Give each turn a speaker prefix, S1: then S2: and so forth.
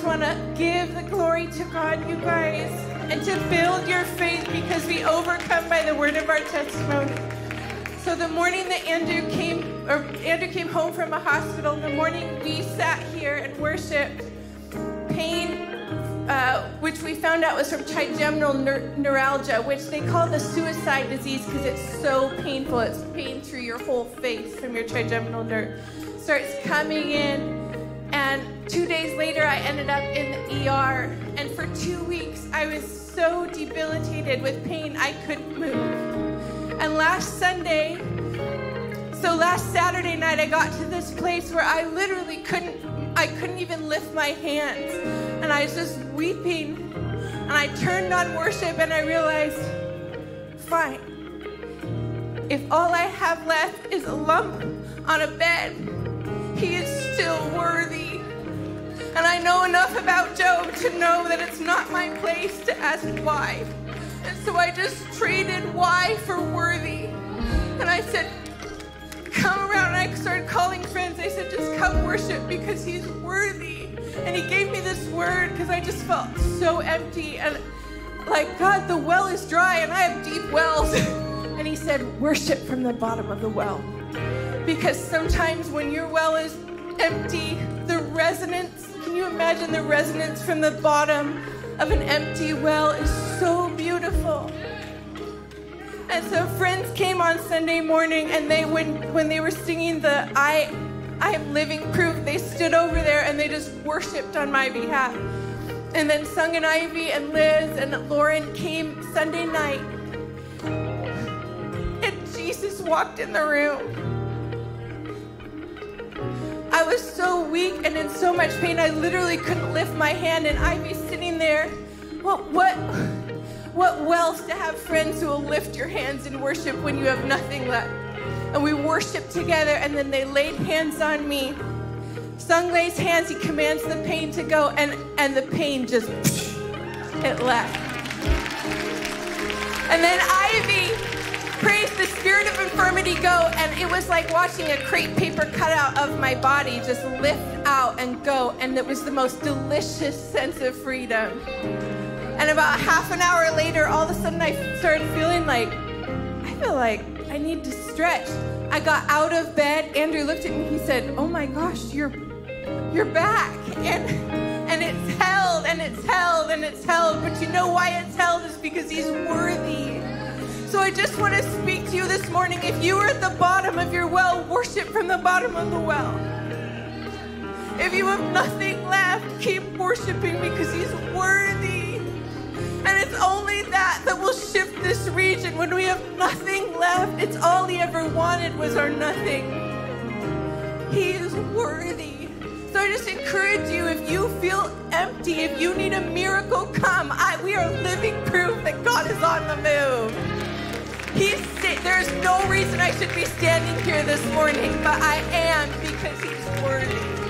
S1: want to give the glory to God, you guys, and to build your faith, because we overcome by the word of our testimony. So the morning that Andrew came home from a hospital, the morning we sat here and worshiped, pain, which we found out was from trigeminal neuralgia, which they call the suicide disease because it's so painful. It's pain through your whole face from your trigeminal nerve. Starts coming in, and 2 days later I ended up in the ER, and for 2 weeks I was so debilitated with pain I couldn't move. And last Saturday night I got to this place where I literally couldn't even lift my hands, and I was just weeping, and I turned on worship and I realized, fine, if all I have left is a lump on a bed, he is still worthy. And I know enough about Job to know that it's not my place to ask why. And so I just traded why for worthy. And I said, come around. And I started calling friends. I said, just come worship because he's worthy. And he gave me this word because I just felt so empty. And like, God, the well is dry and I have deep wells. And he said, worship from the bottom of the well. Because sometimes when your well is empty, the resonance, can you imagine the resonance from the bottom of an empty well is so beautiful. And so friends came on Sunday morning, and when they were singing the I am living proof, they stood over there and they just worshiped on my behalf. And then Sung and Ivy and Liz and Lauren came Sunday night, and Jesus walked in the room. I was so weak and in so much pain, I literally couldn't lift my hand, and Ivy's sitting there. What wealth to have friends who will lift your hands in worship when you have nothing left. And we worshiped together, and then they laid hands on me. Sung lays hands, he commands the pain to go, and the pain just, it left. And then Ivy praised the spirit of infirmity go, and it was like watching a crepe paper cutout of my body just lift out and go, and it was the most delicious sense of freedom. And about half an hour later, all of a sudden I started feeling like, I feel like I need to stretch. I got out of bed. Andrew looked at me, he said, oh my gosh, you're back. And it's held, and it's held, and it's held. But you know why it's held is because he's worthy. So I just want to speak to you this morning. If you are at the bottom of your well, worship from the bottom of the well. If you have nothing left, keep worshiping because he's worthy. And it's only that will shift this region. When we have nothing left, it's all he ever wanted was our nothing. He is worthy. So I just encourage you, if you feel empty, if you need a miracle, come. We are living proof that God is on the move. There's no reason I should be standing here this morning, but I am because he's worthy.